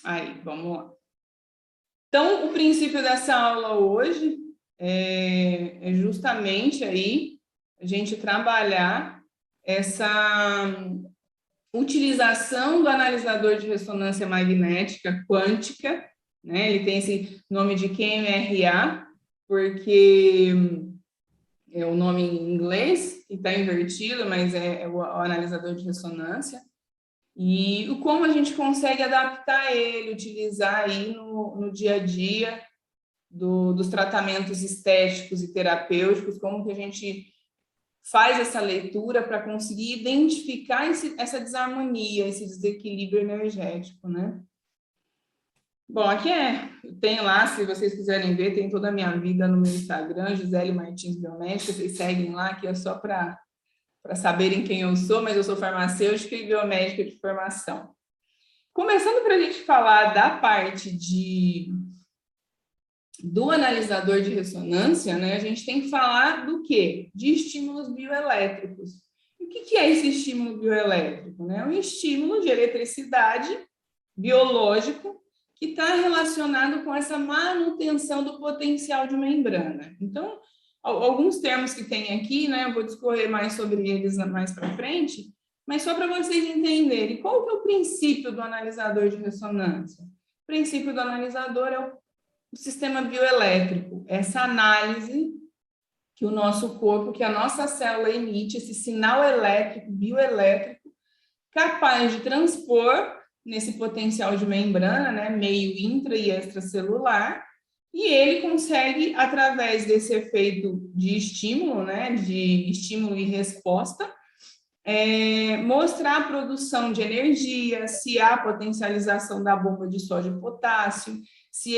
Aí, vamos lá. Então, o princípio dessa aula hoje é justamente aí a gente trabalhar essa utilização do analisador de ressonância magnética quântica, né? Ele tem esse nome de QMRA, porque é o nome em inglês, que está invertido, mas é o analisador de ressonância. E como a gente consegue adaptar ele, utilizar aí no dia a dia dos tratamentos estéticos e terapêuticos, como que a gente faz essa leitura para conseguir identificar essa desarmonia, esse desequilíbrio energético, né? Bom, aqui tem lá, se vocês quiserem ver, tem toda a minha vida no meu Instagram, Gisele Martins Biomédica, vocês seguem lá, que é só para saberem quem eu sou, mas eu sou farmacêutica e biomédica de formação. Começando para a gente falar da parte do analisador de ressonância, né, a gente tem que falar do quê? De estímulos bioelétricos. E o que é esse estímulo bioelétrico? Né? É um estímulo de eletricidade biológico que está relacionado com essa manutenção do potencial de membrana. Então, alguns termos que tem aqui, né, eu vou discorrer mais sobre eles mais para frente, mas só para vocês entenderem, qual que é o princípio do analisador de ressonância? O princípio do analisador é o sistema bioelétrico, essa análise que o nosso corpo, que a nossa célula emite, esse sinal elétrico, bioelétrico, capaz de transpor nesse potencial de membrana, né, meio intra e extracelular, e ele consegue, através desse efeito de estímulo, né, de estímulo e resposta, mostrar a produção de energia, se há potencialização da bomba de sódio e potássio, se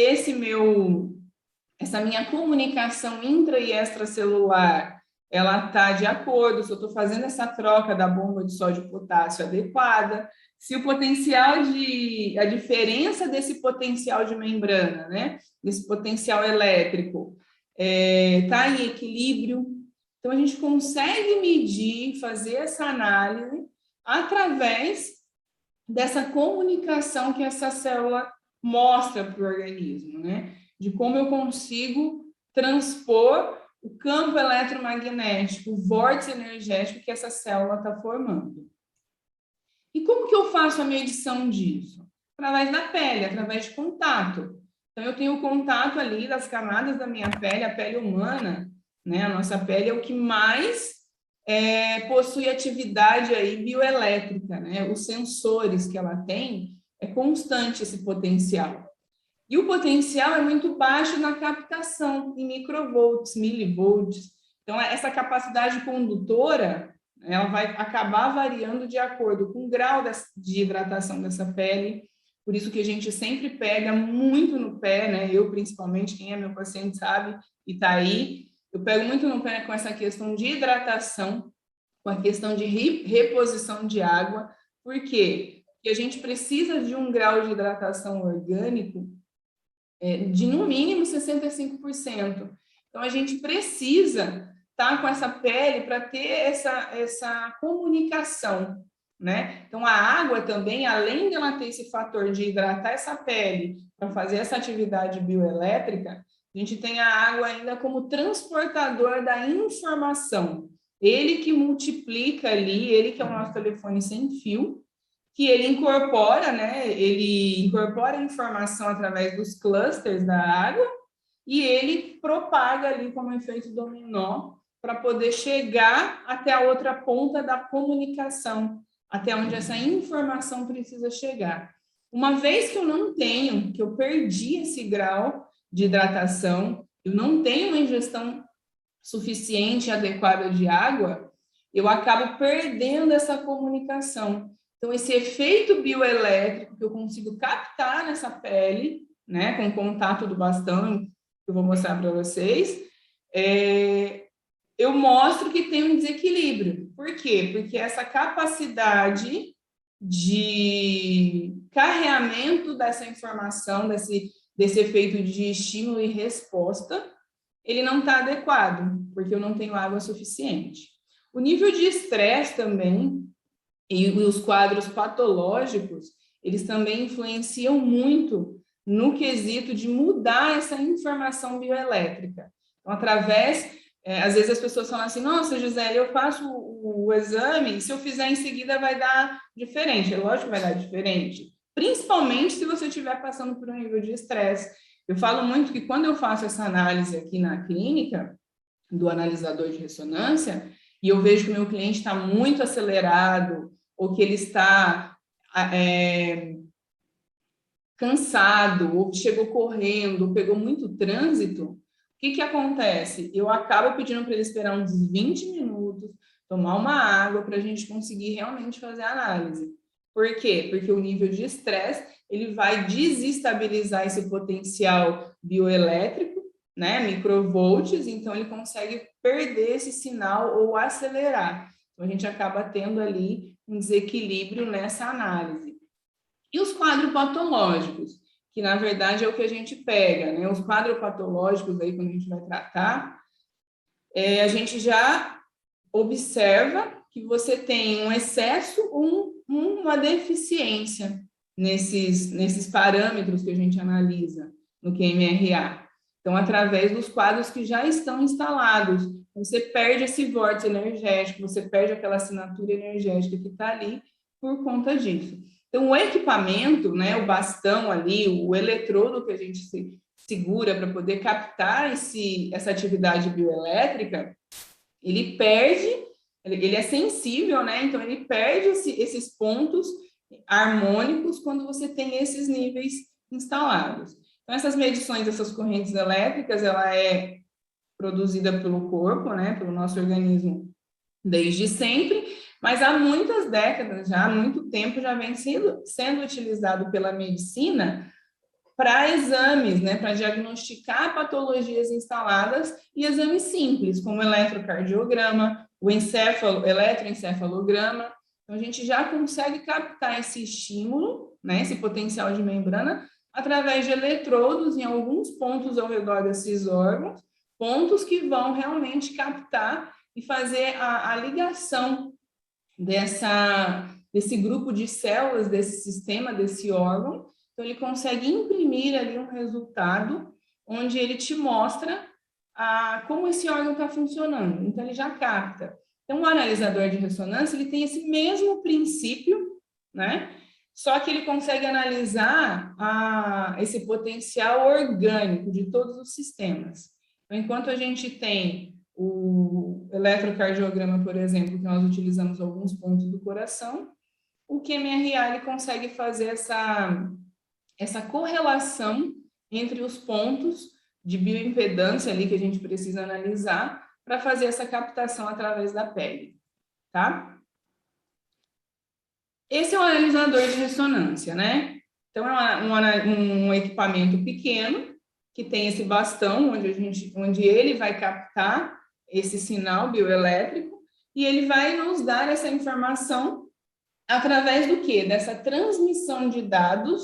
essa minha comunicação intra e extracelular, ela está de acordo, se eu estou fazendo essa troca da bomba de sódio e potássio adequada, se o potencial a diferença desse potencial de membrana, né, desse potencial elétrico, está em equilíbrio. Então, a gente consegue medir, fazer essa análise através dessa comunicação que essa célula mostra para o organismo, né? De como eu consigo transpor o campo eletromagnético, o vórtice energético que essa célula está formando. E como que eu faço a medição disso? Através da pele, através de contato. Então, eu tenho o contato ali das camadas da minha pele, a pele humana, né? A nossa pele é o que mais possui atividade aí bioelétrica, né? Os sensores que ela tem, é constante esse potencial. E o potencial é muito baixo na captação, em microvolts, milivolts. Então, essa capacidade condutora, ela vai acabar variando de acordo com o grau de hidratação dessa pele. Por isso que a gente sempre pega muito no pé, né? Eu, principalmente, quem é meu paciente sabe e está aí. Eu pego muito no pé com essa questão de hidratação, com a questão de reposição de água. Por quê? Porque a gente precisa de um grau de hidratação orgânico de no mínimo 65%. Então, a gente precisa estar com essa pele para ter essa comunicação, né? Então, a água também, além de ela ter esse fator de hidratar essa pele para fazer essa atividade bioelétrica, a gente tem a água ainda como transportador da informação. Ele que multiplica ali, ele que é o nosso telefone sem fio, que ele incorpora, né? Ele incorpora a informação através dos clusters da água e ele propaga ali como efeito dominó para poder chegar até a outra ponta da comunicação, até onde essa informação precisa chegar. Uma vez que eu não tenho, que eu perdi esse grau de hidratação, eu não tenho uma ingestão suficiente e adequada de água, eu acabo perdendo essa comunicação. Então, esse efeito bioelétrico que eu consigo captar nessa pele, né, com o contato do bastão, que eu vou mostrar para vocês, eu mostro que tem um desequilíbrio. Por quê? Porque essa capacidade de carreamento dessa informação, desse efeito de estímulo e resposta, ele não está adequado, porque eu não tenho água suficiente. O nível de estresse também, e os quadros patológicos, eles também influenciam muito no quesito de mudar essa informação bioelétrica. Então, às vezes as pessoas falam assim, nossa, Gisele, eu faço o exame, se eu fizer em seguida vai dar diferente. É lógico que vai dar diferente, principalmente se você estiver passando por um nível de estresse. Eu falo muito que quando eu faço essa análise aqui na clínica, do analisador de ressonância, e eu vejo que o meu cliente está muito acelerado, ou que ele está cansado, ou chegou correndo, ou pegou muito trânsito, o que acontece? Eu acabo pedindo para ele esperar uns 20 minutos, tomar uma água, para a gente conseguir realmente fazer a análise. Por quê? Porque o nível de estresse, ele vai desestabilizar esse potencial bioelétrico, né, microvolts, então ele consegue perder esse sinal ou acelerar. Então, a gente acaba tendo ali um desequilíbrio nessa análise. E os quadros patológicos, que na verdade é o que a gente pega, né? Os quadros patológicos, aí, quando a gente vai tratar, a gente já observa que você tem um excesso ou uma deficiência nesses parâmetros que a gente analisa no QMRA. Então, através dos quadros que já estão instalados, você perde esse vórtice energético, você perde aquela assinatura energética que está ali por conta disso. Então, o equipamento, né, o bastão ali, o eletrodo que a gente segura para poder captar essa atividade bioelétrica, ele é sensível, né? Então, ele perde esses pontos harmônicos quando você tem esses níveis instalados. Então, essas medições dessas correntes elétricas, ela é produzida pelo corpo, né, pelo nosso organismo desde sempre, mas há muitas décadas, já há muito tempo, já vem sendo utilizado pela medicina para exames, né, para diagnosticar patologias instaladas e exames simples, como o eletrocardiograma, o eletroencefalograma. Então, a gente já consegue captar esse estímulo, né, esse potencial de membrana, através de eletrodos em alguns pontos ao redor desses órgãos, pontos que vão realmente captar e fazer a ligação desse grupo de células, desse sistema, desse órgão. Então, ele consegue imprimir ali um resultado onde ele te mostra como esse órgão está funcionando. Então, ele já capta. Então, o analisador de ressonância, ele tem esse mesmo princípio, né? Só que ele consegue analisar esse potencial orgânico de todos os sistemas. Então, enquanto a gente tem o eletrocardiograma, por exemplo, que nós utilizamos alguns pontos do coração, o QMRA ele consegue fazer essa correlação entre os pontos de bioimpedância ali que a gente precisa analisar para fazer essa captação através da pele, tá? Esse é um analisador de ressonância, né? Então, é um equipamento pequeno que tem esse bastão onde ele vai captar esse sinal bioelétrico e ele vai nos dar essa informação através do quê? Dessa transmissão de dados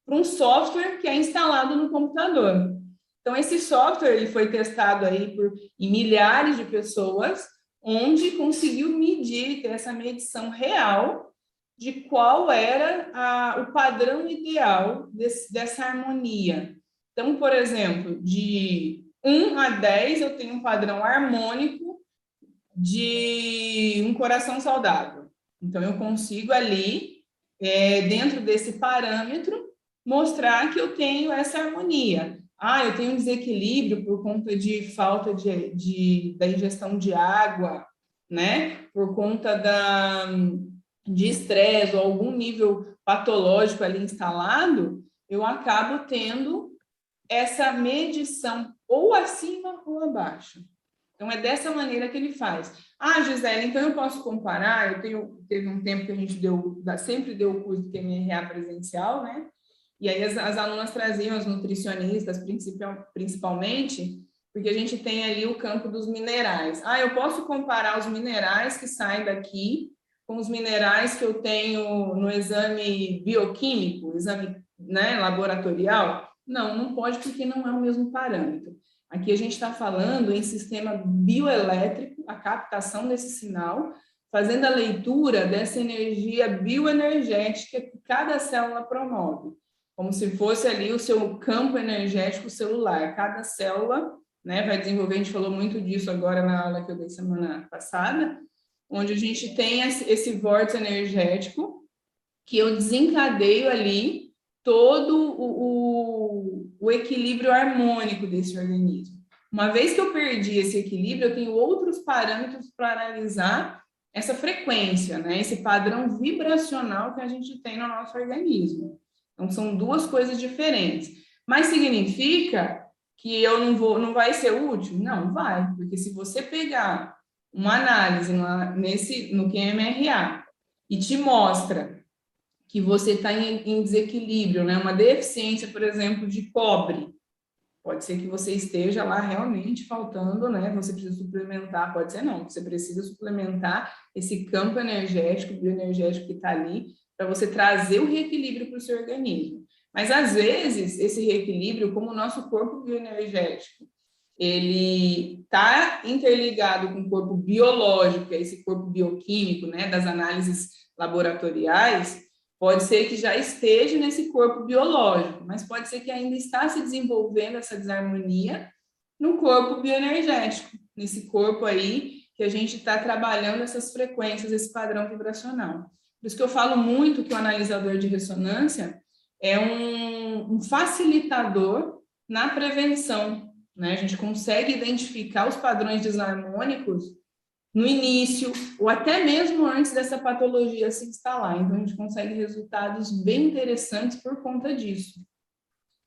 para um software que é instalado no computador. Então, esse software ele foi testado aí em milhares de pessoas, onde conseguiu medir, ter essa medição real de qual era o padrão ideal dessa harmonia. Então, por exemplo, de 1 a 10, eu tenho um padrão harmônico de um coração saudável. Então, eu consigo ali, dentro desse parâmetro, mostrar que eu tenho essa harmonia. Eu tenho um desequilíbrio por conta de falta da ingestão de água, né? Por conta de estresse ou algum nível patológico ali instalado, eu acabo tendo essa medição ou acima ou abaixo. Então, é dessa maneira que ele faz. Gisele, então eu posso comparar, teve um tempo que a gente sempre deu o curso de QMRA presencial, né? E aí as alunas traziam, as nutricionistas, principalmente, porque a gente tem ali o campo dos minerais. Eu posso comparar os minerais que saem daqui com os minerais que eu tenho no exame bioquímico, exame, né, laboratorial? Não pode, porque não é o mesmo parâmetro. Aqui a gente está falando em sistema bioelétrico, a captação desse sinal, fazendo a leitura dessa energia bioenergética que cada célula promove, como se fosse ali o seu campo energético celular. Cada célula, né, vai desenvolver, a gente falou muito disso agora na aula que eu dei semana passada, onde a gente tem esse vórtice energético que eu desencadeio ali todo o equilíbrio harmônico desse organismo. Uma vez que eu perdi esse equilíbrio, eu tenho outros parâmetros para analisar essa frequência, né? Esse padrão vibracional que a gente tem no nosso organismo. Então, são duas coisas diferentes. Mas significa que eu não vai ser útil? Não, vai. Porque se você pegar uma análise no QMRA e te mostra que você está em desequilíbrio, né? Uma deficiência, por exemplo, de cobre, pode ser que você esteja lá realmente faltando, né? Você precisa suplementar, pode ser não, você precisa suplementar esse campo energético, bioenergético que está ali, para você trazer o reequilíbrio para o seu organismo. Mas, às vezes, esse reequilíbrio, como o nosso corpo bioenergético, ele está interligado com o corpo biológico, esse corpo bioquímico, né? Das análises laboratoriais, pode ser que já esteja nesse corpo biológico, mas pode ser que ainda está se desenvolvendo essa desarmonia no corpo bioenergético, nesse corpo aí que a gente está trabalhando essas frequências, esse padrão vibracional. Por isso que eu falo muito que o analisador de ressonância é um facilitador na prevenção, né? A gente consegue identificar os padrões desarmônicos no início, ou até mesmo antes dessa patologia se instalar. Então, a gente consegue resultados bem interessantes por conta disso.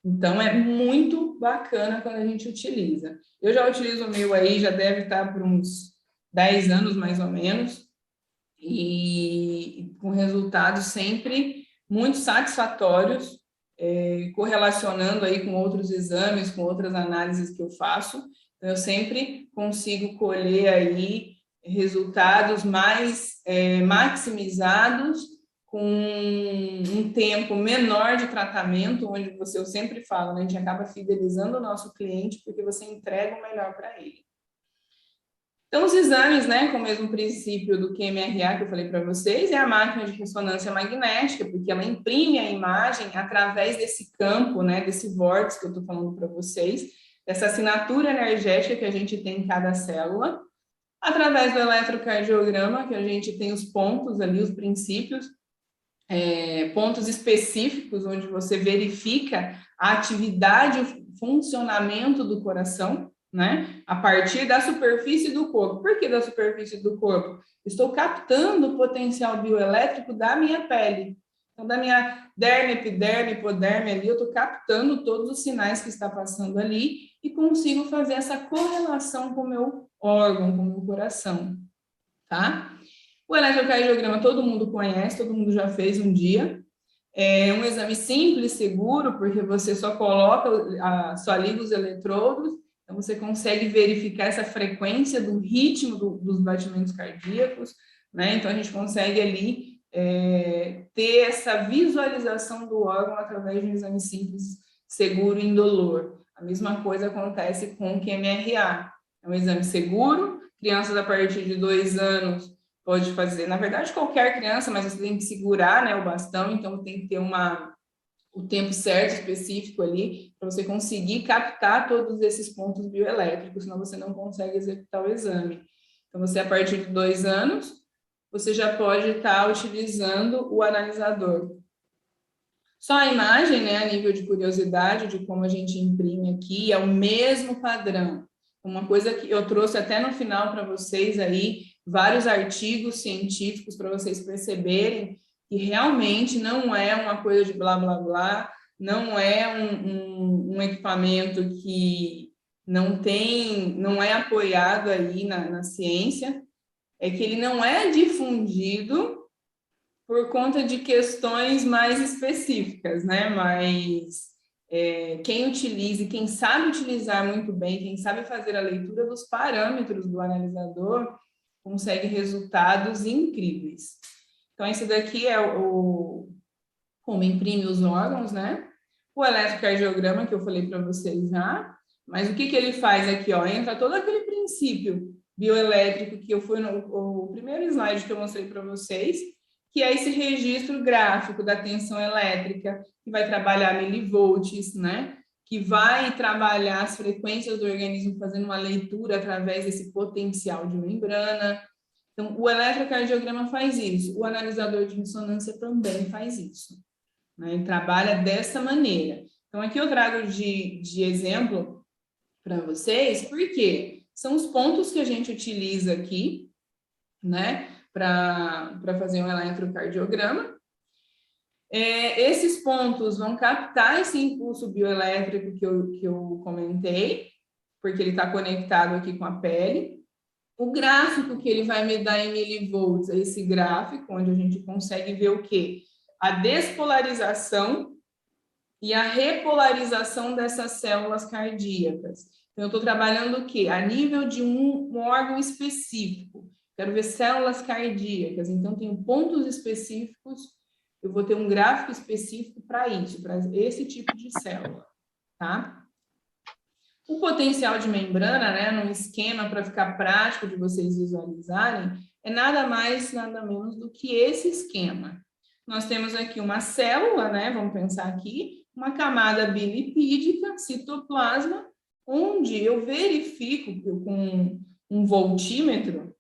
Então, é muito bacana quando a gente utiliza. Eu já utilizo o meu aí, já deve estar por uns 10 anos, mais ou menos, e com resultados sempre muito satisfatórios, correlacionando aí com outros exames, com outras análises que eu faço. Então, eu sempre consigo colher aí resultados mais maximizados, com um tempo menor de tratamento, onde eu sempre falo, né, a gente acaba fidelizando o nosso cliente porque você entrega o melhor para ele. Então, os exames, né, com o mesmo princípio do QMRA que eu falei para vocês, é a máquina de ressonância magnética, porque ela imprime a imagem através desse campo, né, desse vórtice que eu estou falando para vocês, dessa assinatura energética que a gente tem em cada célula, através do eletrocardiograma, que a gente tem os pontos ali, os princípios, pontos específicos, onde você verifica a atividade, o funcionamento do coração, né? A partir da superfície do corpo. Por que da superfície do corpo? Estou captando o potencial bioelétrico da minha pele. Então, da minha derme, epiderme, hipoderme ali, eu estou captando todos os sinais que está passando ali e consigo fazer essa correlação com o meu órgão, com o meu coração, tá? O eletrocardiograma todo mundo conhece, todo mundo já fez um dia. É um exame simples, seguro, porque você só coloca, só liga os eletrodos, então você consegue verificar essa frequência do ritmo dos batimentos cardíacos, né? Então a gente consegue ali ter essa visualização do órgão através de um exame simples, seguro e indolor. A mesma coisa acontece com o QMRA. É um exame seguro, crianças a partir de 2 anos pode fazer, na verdade, qualquer criança, mas você tem que segurar, né, o bastão, então tem que ter o tempo certo, específico ali, para você conseguir captar todos esses pontos bioelétricos, senão você não consegue executar o exame. Então, você, a partir de 2 anos, você já pode estar utilizando o analisador. Só a imagem, né, a nível de curiosidade, de como a gente imprime aqui, é o mesmo padrão. Uma coisa que eu trouxe até no final para vocês aí, vários artigos científicos para vocês perceberem que realmente não é uma coisa de blá, blá, blá, não é um equipamento que não é apoiado aí na ciência, é que ele não é difundido por conta de questões mais específicas, né? Mas quem utiliza e quem sabe utilizar muito bem, quem sabe fazer a leitura dos parâmetros do analisador, consegue resultados incríveis. Então, esse daqui é como imprime os órgãos, né? O eletrocardiograma, que eu falei para vocês já, mas o que ele faz aqui, ó? Entra todo aquele princípio bioelétrico, que foi o primeiro slide que eu mostrei para vocês, que é esse registro gráfico da tensão elétrica, que vai trabalhar milivolts, né? Que vai trabalhar as frequências do organismo, fazendo uma leitura através desse potencial de membrana. Então, o eletrocardiograma faz isso, o analisador de ressonância também faz isso, né? Ele trabalha dessa maneira. Então, aqui eu trago de exemplo para vocês, porque são os pontos que a gente utiliza aqui, né, para fazer um eletrocardiograma. Esses pontos vão captar esse impulso bioelétrico que eu comentei, porque ele está conectado aqui com a pele. O gráfico que ele vai me dar em milivolts é esse gráfico, onde a gente consegue ver o quê? A despolarização e a repolarização dessas células cardíacas. Então, eu estou trabalhando o quê? A nível de um órgão específico. Quero ver células cardíacas. Então, tenho pontos específicos. Eu vou ter um gráfico específico para isso, para esse tipo de célula, tá? O potencial de membrana, né, num esquema para ficar prático de vocês visualizarem, é nada mais, nada menos do que esse esquema. Nós temos aqui uma célula, né, vamos pensar aqui, uma camada bilipídica, citoplasma, onde eu verifico com um voltímetro,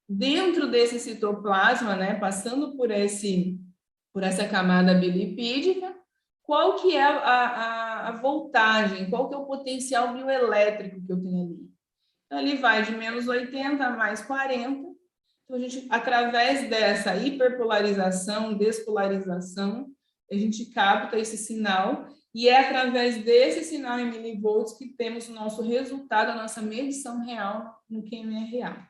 dentro desse citoplasma, né, passando por essa camada bilipídica, qual que é a voltagem, qual que é o potencial bioelétrico que eu tenho ali. Então, ele vai de menos 80 a mais 40. Então, a gente, através dessa hiperpolarização, despolarização, a gente capta esse sinal, e é através desse sinal em milivolts que temos o nosso resultado, a nossa medição real no QMRA.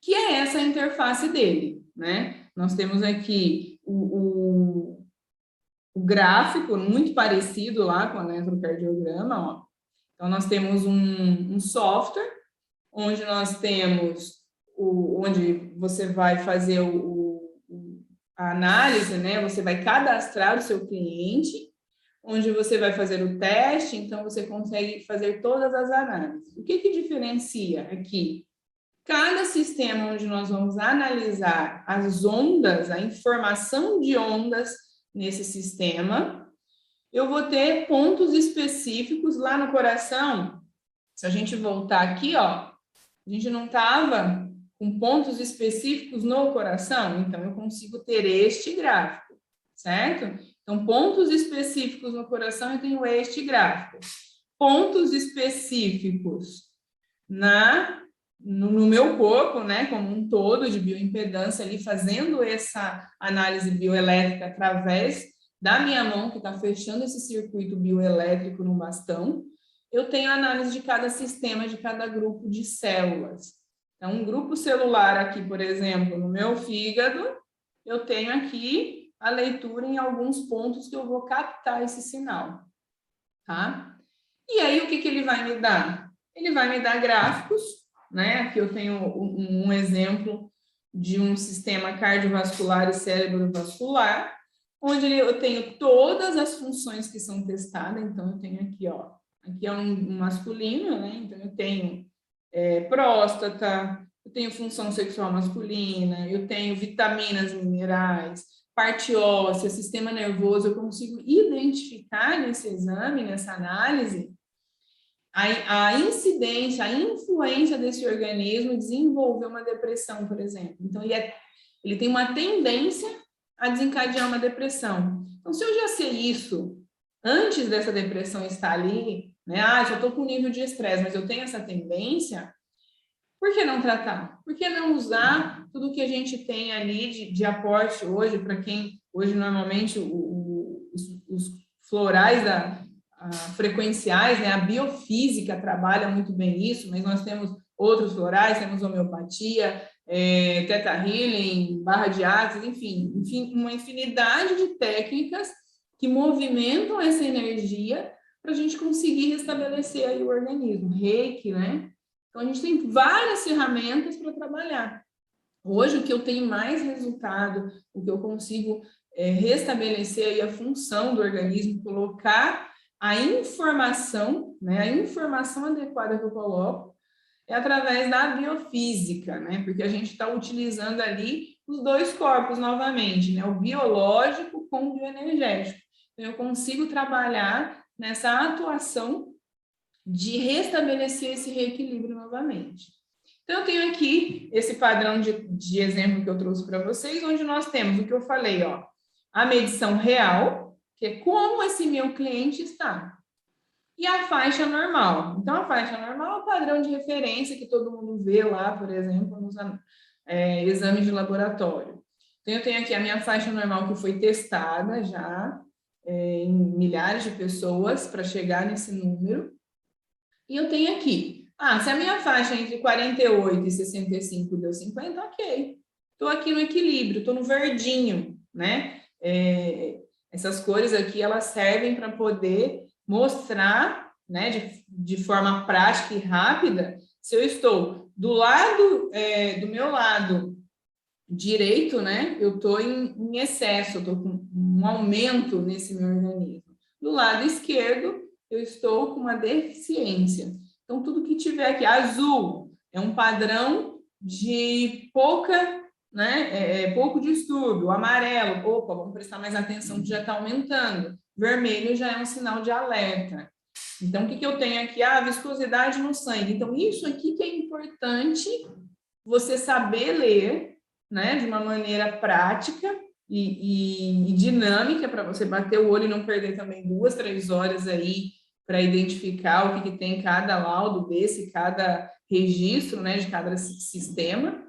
Que é essa interface dele, né? Nós temos aqui o gráfico muito parecido lá com o eletrocardiograma, ó. Então, nós temos um software, onde nós temos onde você vai fazer a análise, né? Você vai cadastrar o seu cliente, onde você vai fazer o teste, então você consegue fazer todas as análises. O que diferencia aqui? Cada sistema onde nós vamos analisar as ondas, a informação de ondas nesse sistema, eu vou ter pontos específicos lá no coração. Se a gente voltar aqui, ó, a gente não estava com pontos específicos no coração, então eu consigo ter este gráfico, certo? Então, pontos específicos no coração, eu tenho este gráfico. Pontos específicos no meu corpo, né, como um todo, de bioimpedância, ali fazendo essa análise bioelétrica através da minha mão, que está fechando esse circuito bioelétrico no bastão, eu tenho a análise de cada sistema, de cada grupo de células. Então, um grupo celular aqui, por exemplo, no meu fígado, eu tenho aqui a leitura em alguns pontos que eu vou captar esse sinal, tá? E aí, o que ele vai me dar? Ele vai me dar gráficos, né? Aqui eu tenho um exemplo de um sistema cardiovascular e cerebrovascular, onde eu tenho todas as funções que são testadas. Então, eu tenho aqui, ó, aqui é um masculino, né? Então, eu tenho próstata, eu tenho função sexual masculina, eu tenho vitaminas, minerais, parte óssea, sistema nervoso. Eu consigo identificar nesse exame, nessa análise, a incidência, a influência desse organismo desenvolver uma depressão, por exemplo. Então, ele tem uma tendência a desencadear uma depressão. Então, se eu já sei isso antes dessa depressão estar ali, né? Já estou com nível de estresse, mas eu tenho essa tendência, por que não tratar? Por que não usar tudo que a gente tem ali de aporte hoje, para quem hoje normalmente os florais frequenciais, né? A biofísica trabalha muito bem isso, mas nós temos outros florais, temos homeopatia, Theta Healing, barra de axis, enfim, uma infinidade de técnicas que movimentam essa energia para a gente conseguir restabelecer aí o organismo. Reiki, né? Então, a gente tem várias ferramentas para trabalhar. Hoje, o que eu tenho mais resultado, o que eu consigo restabelecer aí a função do organismo, colocar a informação, né, a informação adequada que eu coloco, é através da biofísica, né? Porque a gente está utilizando ali os dois corpos novamente, né? O biológico com o bioenergético. Então, eu consigo trabalhar nessa atuação de restabelecer esse reequilíbrio novamente. Então, eu tenho aqui esse padrão de exemplo que eu trouxe para vocês, onde nós temos o que eu falei, ó, a medição real, que é como esse meu cliente está, e a faixa normal. Então, a faixa normal é o padrão de referência que todo mundo vê lá, por exemplo, nos exames de laboratório. Então, eu tenho aqui a minha faixa normal que foi testada já em milhares de pessoas para chegar nesse número. E eu tenho aqui, se a minha faixa é entre 48 e 65 deu 50, ok. Estou aqui no equilíbrio, estou no verdinho, né? Essas cores aqui, elas servem para poder mostrar, né, de forma prática e rápida, se eu estou do lado, do meu lado direito, né, eu estou em excesso, eu estou com um aumento nesse meu organismo. Do lado esquerdo, eu estou com uma deficiência. Então, tudo que tiver aqui, azul, é um padrão de pouca, né, pouco distúrbio. Amarelo, opa, vamos prestar mais atenção que já está aumentando. Vermelho já é um sinal de alerta. Então, o que eu tenho aqui? Viscosidade no sangue. Então, isso aqui que é importante você saber ler, né, de uma maneira prática e dinâmica, para você bater o olho e não perder também 2, 3 horas aí para identificar o que tem cada laudo desse, cada registro, né, de cada sistema.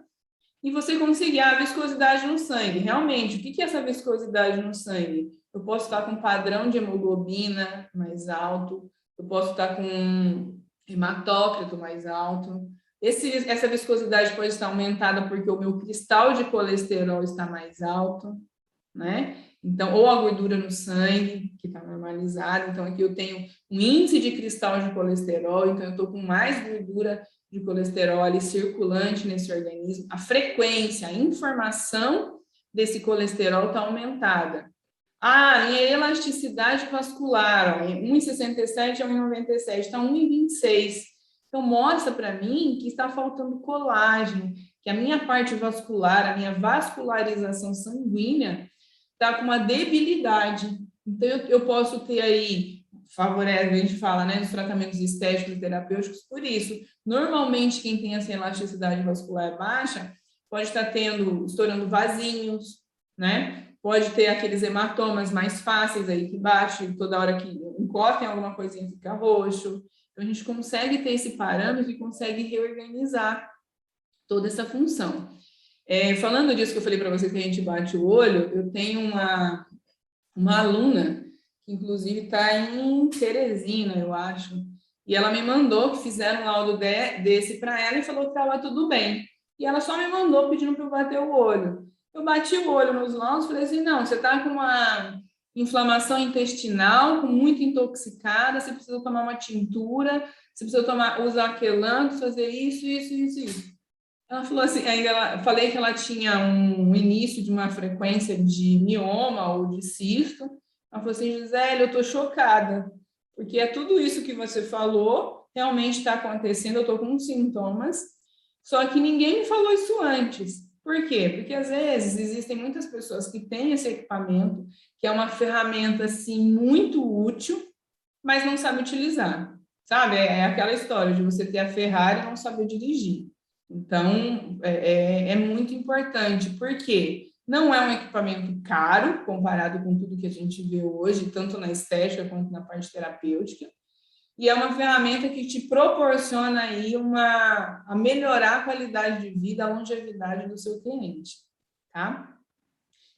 E você conseguir a viscosidade no sangue. Realmente, o que é essa viscosidade no sangue? Eu posso estar com um padrão de hemoglobina mais alto, eu posso estar com hematócrito mais alto. Essa viscosidade pode estar aumentada porque o meu cristal de colesterol está mais alto, né? Então, ou a gordura no sangue, que está normalizada. Então, aqui eu tenho um índice de cristal de colesterol, então eu estou com mais gordura de colesterol ali circulante nesse organismo. A informação desse colesterol está aumentada. Minha elasticidade vascular, ó, 1,67 a 1,97, está 1,26. Então, mostra para mim que está faltando colágeno, que a minha parte vascular, a minha vascularização sanguínea está com uma debilidade. Então, eu posso ter aí, favorece, a gente fala, né, dos tratamentos estéticos e terapêuticos por isso. Normalmente, quem tem essa elasticidade vascular baixa pode estar estourando vasinhos, né? Pode ter aqueles hematomas mais fáceis aí que bate, toda hora que encosta em alguma coisinha fica roxo. Então, a gente consegue ter esse parâmetro e consegue reorganizar toda essa função. Falando disso que eu falei para vocês que a gente bate o olho, eu tenho uma aluna que, inclusive, está em Teresina, eu acho, e ela me mandou que fizeram um laudo desse para ela e falou que estava tudo bem. E ela só me mandou pedindo para eu bater o olho. Eu bati o olho nos laudos e falei assim, não, você está com uma inflamação intestinal, com muito intoxicada, você precisa tomar uma tintura, você precisa usar quelanto, fazer isso. Ela falou assim, falei que ela tinha um início de uma frequência de mioma ou de cisto. Ela falou assim, Gisele, eu estou chocada, porque é tudo isso que você falou, realmente está acontecendo, eu estou com sintomas, só que ninguém me falou isso antes. Por quê? Porque, às vezes, existem muitas pessoas que têm esse equipamento, que é uma ferramenta, assim, muito útil, mas não sabe utilizar, sabe? É aquela história de você ter a Ferrari e não saber dirigir. Então, é muito importante, porque não é um equipamento caro, comparado com tudo que a gente vê hoje, tanto na estética quanto na parte terapêutica, e é uma ferramenta que te proporciona aí a melhorar a qualidade de vida, a longevidade do seu cliente, tá?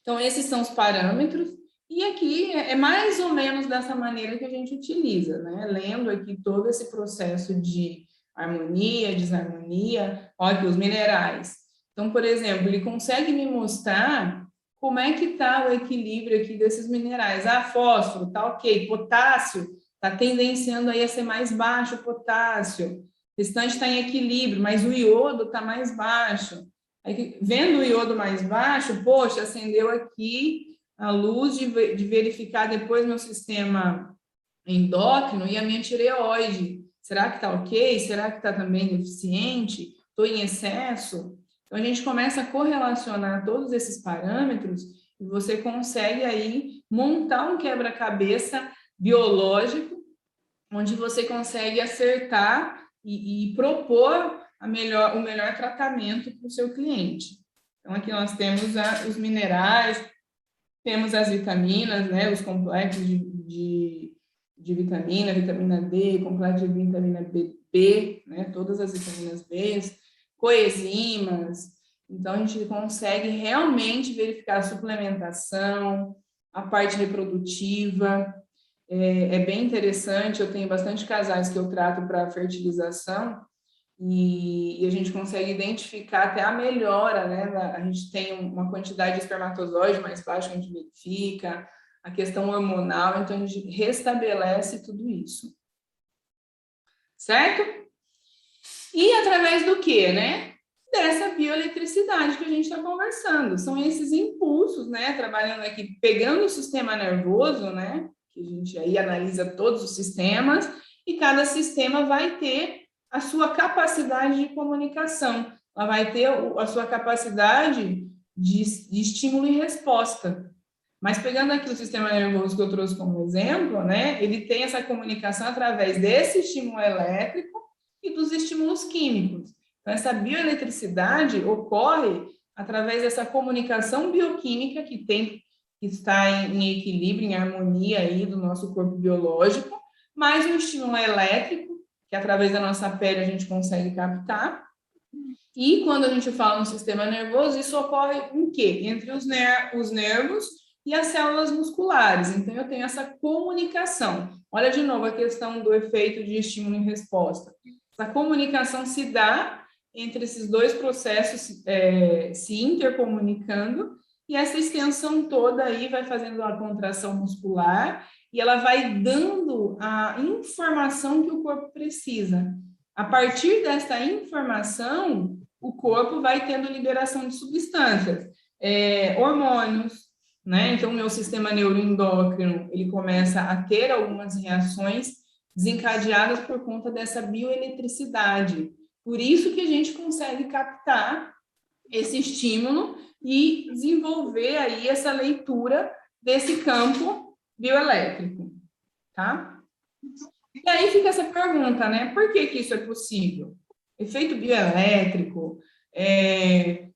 Então, esses são os parâmetros, e aqui é mais ou menos dessa maneira que a gente utiliza, né? Lendo aqui todo esse processo de harmonia, desarmonia, olha aqui os minerais. Então, por exemplo, ele consegue me mostrar como é que está o equilíbrio aqui desses minerais. Fósforo, tá ok, potássio, está tendenciando aí a ser mais baixo o potássio, o restante está em equilíbrio, mas o iodo está mais baixo. Aí, vendo o iodo mais baixo, poxa, acendeu aqui a luz de verificar depois meu sistema endócrino e a minha tireoide. Será que está ok? Será que está também deficiente? Estou em excesso? Então, a gente começa a correlacionar todos esses parâmetros e você consegue aí montar um quebra-cabeça biológico, onde você consegue acertar e propor o melhor tratamento para o seu cliente. Então, aqui nós temos os minerais, temos as vitaminas, né, os complexos de vitamina, vitamina D, complexo de vitamina B, né, todas as vitaminas B, coenzimas. Então, a gente consegue realmente verificar a suplementação, a parte reprodutiva. É bem interessante, eu tenho bastante casais que eu trato para fertilização, e a gente consegue identificar até a melhora, né? A gente tem uma quantidade de espermatozoide mais baixa que a gente verifica, a questão hormonal, então a gente restabelece tudo isso. Certo? E através do quê, né? Dessa bioeletricidade que a gente está conversando. São esses impulsos, né? Trabalhando aqui, pegando o sistema nervoso, né? Que a gente aí analisa todos os sistemas, e cada sistema vai ter a sua capacidade de comunicação, ela vai ter a sua capacidade de estímulo e resposta. Mas pegando aqui o sistema nervoso que eu trouxe como exemplo, né, ele tem essa comunicação através desse estímulo elétrico e dos estímulos químicos. Então, essa bioeletricidade ocorre através dessa comunicação bioquímica que está em equilíbrio, em harmonia aí do nosso corpo biológico, mais um estímulo elétrico, que através da nossa pele a gente consegue captar. E quando a gente fala no sistema nervoso, isso ocorre em quê? Entre os nervos e as células musculares. Então, eu tenho essa comunicação. Olha de novo a questão do efeito de estímulo e resposta. Essa comunicação se dá entre esses dois processos se intercomunicando, e essa extensão toda aí vai fazendo a contração muscular, e ela vai dando a informação que o corpo precisa. A partir dessa informação, o corpo vai tendo liberação de substâncias, hormônios, né? Então, o meu sistema neuroendócrino, ele começa a ter algumas reações desencadeadas por conta dessa bioeletricidade. Por isso que a gente consegue captar esse estímulo e desenvolver aí essa leitura desse campo bioelétrico, tá? E aí fica essa pergunta, né? Por que isso é possível? Efeito bioelétrico,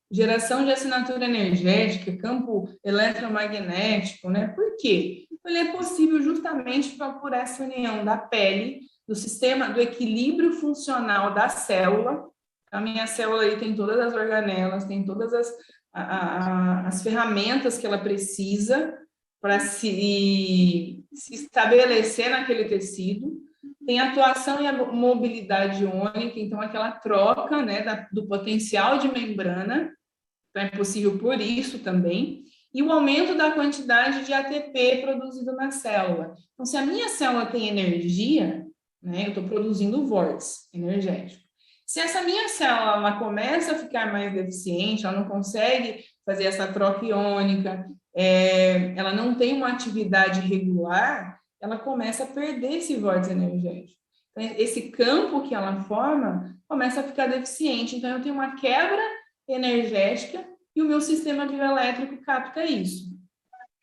geração de assinatura energética, campo eletromagnético, né? Por quê? Ele é possível justamente por essa união da pele, do sistema, do equilíbrio funcional da célula. A minha célula aí tem todas as organelas, tem todas as ferramentas que ela precisa para se estabelecer naquele tecido. Tem a atuação e a mobilidade iônica, então aquela troca, né, do potencial de membrana, então é possível por isso também, e o aumento da quantidade de ATP produzido na célula. Então, se a minha célula tem energia, né, eu estou produzindo vórtice energético. Se essa minha célula ela começa a ficar mais deficiente, ela não consegue fazer essa troca iônica, ela não tem uma atividade regular, ela começa a perder esse vórtice energético. Então, esse campo que ela forma começa a ficar deficiente. Então, eu tenho uma quebra energética e o meu sistema bioelétrico capta isso.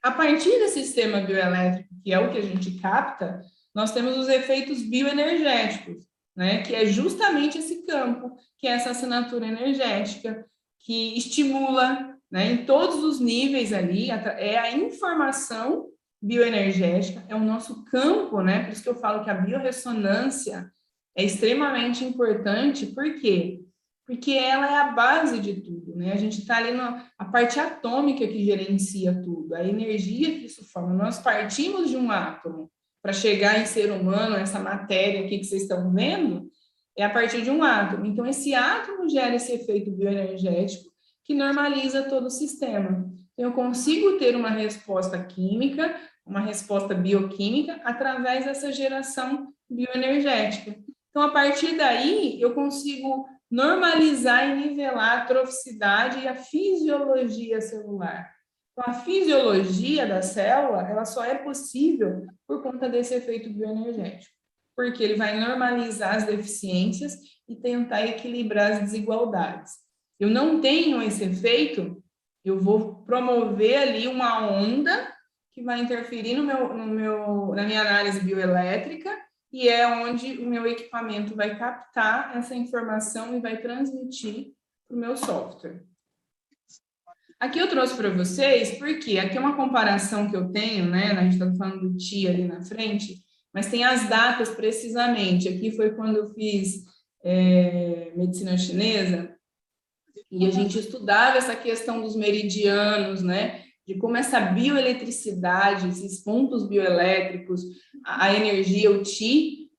A partir desse sistema bioelétrico, que é o que a gente capta, nós temos os efeitos bioenergéticos, né? Que é justamente esse campo, que é essa assinatura energética, que estimula, né, em todos os níveis ali, é a informação bioenergética, é o nosso campo, né? Por isso que eu falo que a biorressonância é extremamente importante. Por quê? Porque ela é a base de tudo, né? A gente está ali na parte atômica que gerencia tudo, a energia que isso forma. Nós partimos de um átomo para chegar em ser humano, essa matéria aqui que vocês estão vendo, é a partir de um átomo. Então, esse átomo gera esse efeito bioenergético que normaliza todo o sistema. Então, eu consigo ter uma resposta química, uma resposta bioquímica, através dessa geração bioenergética. Então, a partir daí, eu consigo normalizar e nivelar a troficidade e a fisiologia celular. Então, a fisiologia da célula, ela só é possível por conta desse efeito bioenergético. porque ele vai normalizar as deficiências e tentar equilibrar as desigualdades. Eu não tenho esse efeito, eu vou promover ali uma onda que vai interferir na minha análise bioelétrica, e é onde o meu equipamento vai captar essa informação e vai transmitir para o meu software. Aqui eu trouxe para vocês, porque aqui é uma comparação que eu tenho, né? A gente está falando do TI ali na frente, mas tem as datas precisamente. Aqui foi quando eu fiz medicina chinesa, e a gente estudava essa questão dos meridianos, né? De como essa bioeletricidade, esses pontos bioelétricos, a energia, o Qi,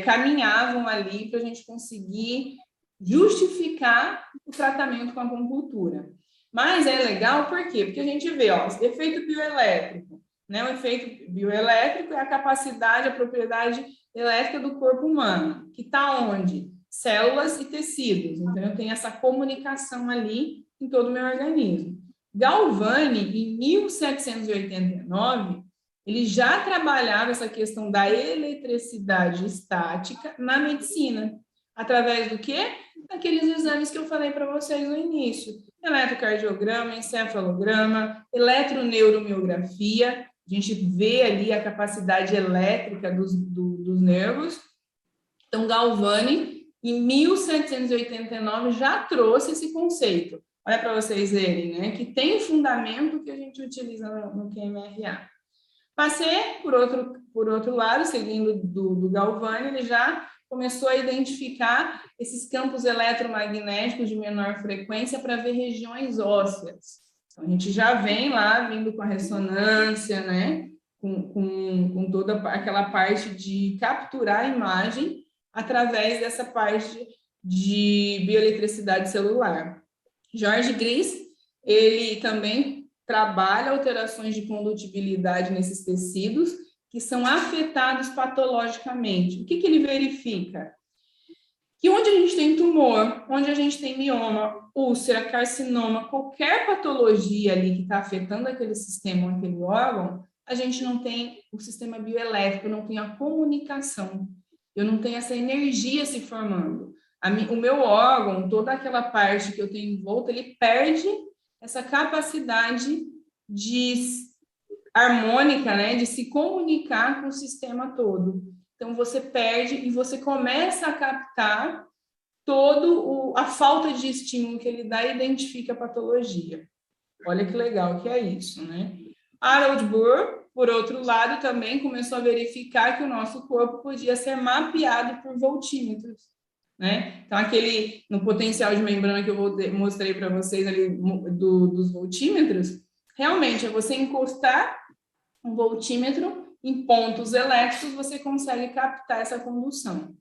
caminhavam ali para a gente conseguir justificar o tratamento com a acupuntura. Mas é legal, por quê? Porque a gente vê, ó, efeito bioelétrico, né? O efeito bioelétrico é a capacidade, a propriedade elétrica do corpo humano, que está onde? Células e tecidos. Então, eu tenho essa comunicação ali em todo o meu organismo. Galvani, em 1789, ele já trabalhava essa questão da eletricidade estática na medicina. Através do quê? Daqueles exames que eu falei para vocês no início. Eletrocardiograma, encefalograma, eletroneuromiografia. A gente vê ali a capacidade elétrica dos nervos. Então, Galvani, em 1789, já trouxe esse conceito. Olha para vocês verem, né? Que tem fundamento que a gente utiliza no QMRA. Passei por outro lado, seguindo do Galvani, ele já começou a identificar esses campos eletromagnéticos de menor frequência para ver regiões ósseas. Então, a gente já vem lá, vindo com a ressonância, né? Com toda aquela parte de capturar a imagem através dessa parte de bioeletricidade celular. Jorge Gris, ele também trabalha alterações de condutibilidade nesses tecidos que são afetados patologicamente. O que ele verifica? Que onde a gente tem tumor, onde a gente tem mioma, úlcera, carcinoma, qualquer patologia ali que está afetando aquele sistema, aquele órgão, a gente não tem o sistema bioelétrico, não tem a comunicação. Eu não tenho essa energia se formando. O meu órgão, toda aquela parte que eu tenho em volta, ele perde essa capacidade harmônica, né, de se comunicar com o sistema todo. Então, você perde e você começa a captar a falta de estímulo que ele dá e identifica a patologia. Olha que legal que é isso, né? Harold Burr, por outro lado, também começou a verificar que o nosso corpo podia ser mapeado por voltímetros, né? Então, no potencial de membrana que eu mostrei para vocês ali dos voltímetros, realmente é você encostar um voltímetro em pontos elétricos, você consegue captar essa condução.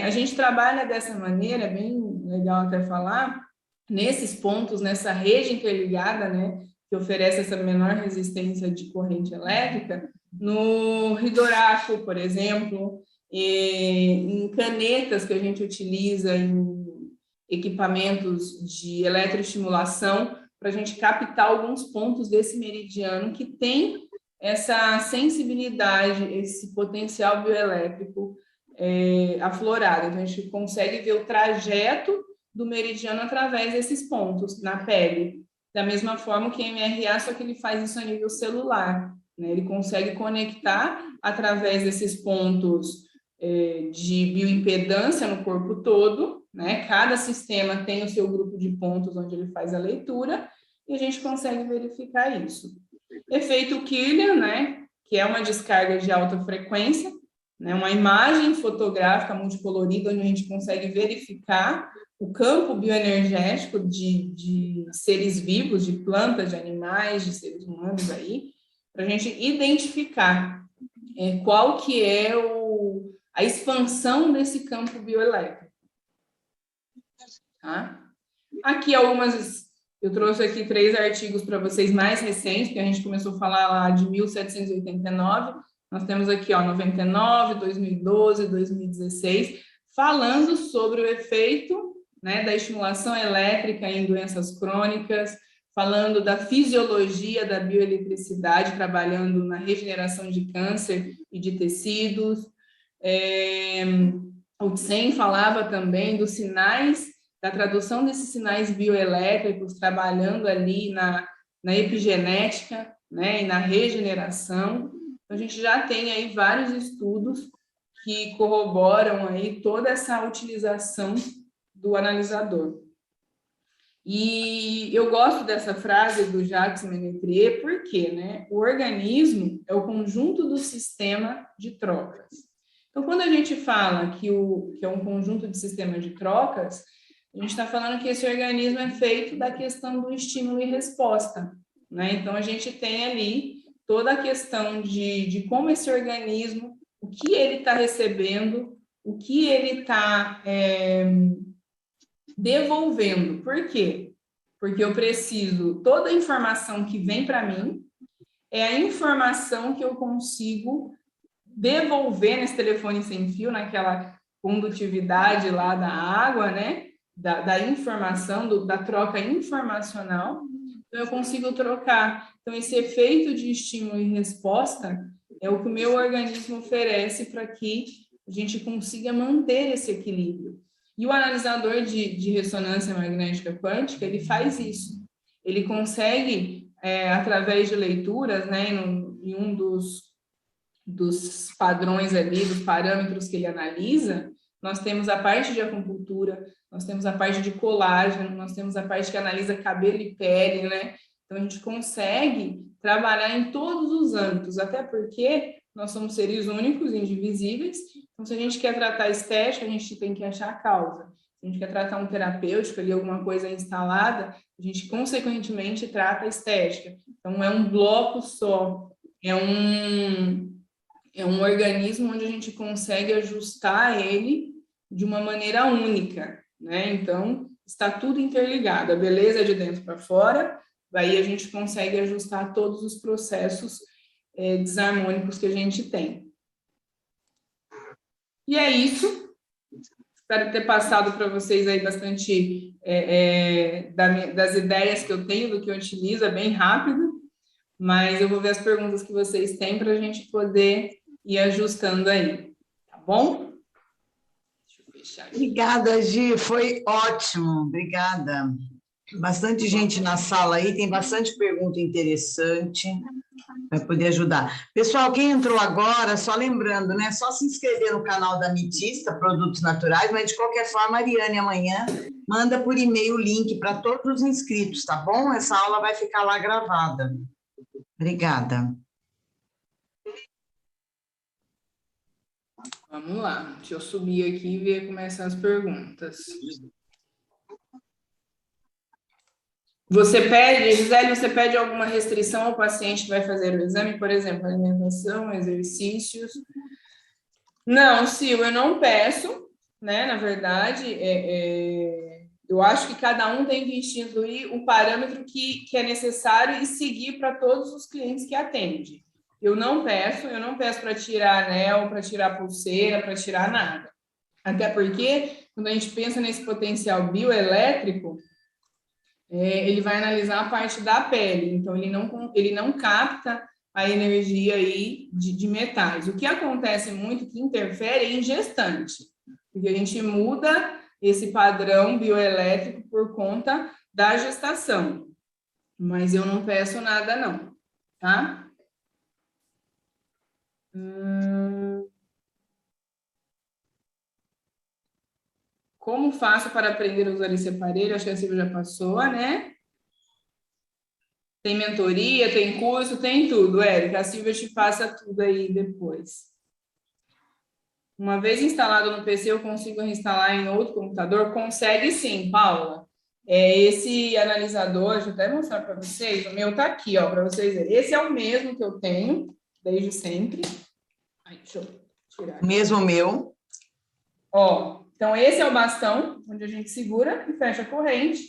A gente trabalha dessa maneira, é bem legal até falar, nesses pontos, nessa rede interligada, né, que oferece essa menor resistência de corrente elétrica, no Ridoraco, por exemplo, em canetas que a gente utiliza em equipamentos de eletroestimulação, para a gente captar alguns pontos desse meridiano que tem essa sensibilidade, esse potencial bioelétrico aflorado. Então, a gente consegue ver o trajeto do meridiano através desses pontos na pele. Da mesma forma que o MRA, só que ele faz isso a nível celular, né? Ele consegue conectar através desses pontos de bioimpedância no corpo todo, né? Cada sistema tem o seu grupo de pontos onde ele faz a leitura e a gente consegue verificar isso. Efeito Kirlian, né? Que é uma descarga de alta frequência, né? Uma imagem fotográfica multicolorida onde a gente consegue verificar o campo bioenergético de seres vivos, de plantas, de animais, de seres humanos aí, para a gente identificar qual que é a expansão desse campo bioelétrico. Tá? Aqui eu trouxe aqui 3 artigos para vocês mais recentes, que a gente começou a falar lá de 1789, nós temos aqui, ó, 99, 2012, 2016, falando sobre o efeito, né, da estimulação elétrica em doenças crônicas, falando da fisiologia da bioeletricidade, trabalhando na regeneração de câncer e de tecidos, O Tsen falava também dos sinais, da tradução desses sinais bioelétricos, trabalhando ali na epigenética, né, e na regeneração. Então, a gente já tem aí vários estudos que corroboram aí toda essa utilização do analisador. E eu gosto dessa frase do Jacques Ménétrier, porque, né, o organismo é o conjunto do sistema de trocas. Então, quando a gente fala que é um conjunto de sistema de trocas, a gente está falando que esse organismo é feito da questão do estímulo e resposta, né? Então, a gente tem ali toda a questão de como esse organismo, o que ele está recebendo, o que ele está devolvendo. Por quê? Porque eu preciso, toda a informação que vem para mim é a informação que eu consigo devolver nesse telefone sem fio, naquela condutividade lá da água, né? Da informação, da troca informacional. Então, eu consigo trocar. Então, esse efeito de estímulo e resposta é o que o meu organismo oferece para que a gente consiga manter esse equilíbrio. E o analisador de ressonância magnética quântica, ele faz isso. Ele consegue, através de leituras, né, em um dos padrões ali, dos parâmetros que ele analisa, nós temos a parte de acupuntura, nós temos a parte de colágeno, nós temos a parte que analisa cabelo e pele, né? Então, a gente consegue trabalhar em todos os âmbitos, até porque nós somos seres únicos, indivisíveis. Então, se a gente quer tratar estética, a gente tem que achar a causa. Se a gente quer tratar um terapêutico, ali, alguma coisa instalada, a gente, consequentemente, trata a estética. Então, é um bloco só, é um organismo onde a gente consegue ajustar ele de uma maneira única, né? Então, está tudo interligado, a beleza é de dentro para fora, aí a gente consegue ajustar todos os processos desarmônicos que a gente tem. E é isso. Espero ter passado para vocês aí bastante das ideias que eu tenho, do que eu utilizo, é bem rápido, mas eu vou ver as perguntas que vocês têm para a gente poder ir ajustando aí, tá bom? Deixa eu fechar aqui. Obrigada, Gi, foi ótimo, obrigada. Bastante gente na sala aí, tem bastante pergunta interessante, vai poder ajudar. Pessoal, quem entrou agora, só lembrando, né, só se inscrever no canal da Ametista, Produtos Naturais, mas de qualquer forma, a Ariane amanhã manda por e-mail o link para todos os inscritos, tá bom? Essa aula vai ficar lá gravada. Obrigada. Vamos lá, deixa eu subir aqui e ver como são as perguntas. Gisele, você pede alguma restrição ao paciente que vai fazer o exame, por exemplo, alimentação, exercícios? Não, Sil, eu não peço, né? Na verdade, eu acho que cada um tem que instituir o parâmetro que é necessário e seguir para todos os clientes que atende. Eu não peço para tirar anel, para tirar pulseira, para tirar nada. Até porque, quando a gente pensa nesse potencial bioelétrico, ele vai analisar a parte da pele, então ele não capta a energia aí de metais. O que acontece muito, que interfere, é em gestante, porque a gente muda esse padrão bioelétrico por conta da gestação. Mas eu não peço nada, não, tá? Como faço para aprender a usar esse aparelho? Acho que a Silvia já passou, né? Tem mentoria, tem curso, tem tudo, Érica. A Silvia te passa tudo aí depois. Uma vez instalado no PC, eu consigo reinstalar em outro computador? Consegue sim, Paula. Esse analisador, deixa eu até mostrar para vocês. O meu tá aqui, ó, para vocês verem. Esse é o mesmo que eu tenho desde sempre. Ai, deixa eu tirar aqui. Mesmo meu. Ó, então esse é o bastão, onde a gente segura e fecha a corrente.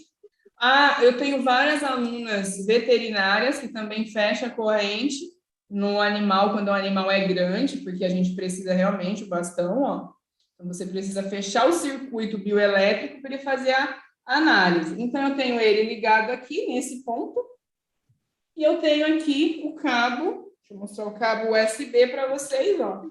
Eu tenho várias alunas veterinárias que também fecham a corrente no animal, quando o animal é grande, porque a gente precisa realmente o bastão, ó. Então, você precisa fechar o circuito bioelétrico para ele fazer a análise. Então, eu tenho ele ligado aqui, nesse ponto, e eu tenho aqui o cabo, deixa eu mostrar o cabo USB para vocês, ó,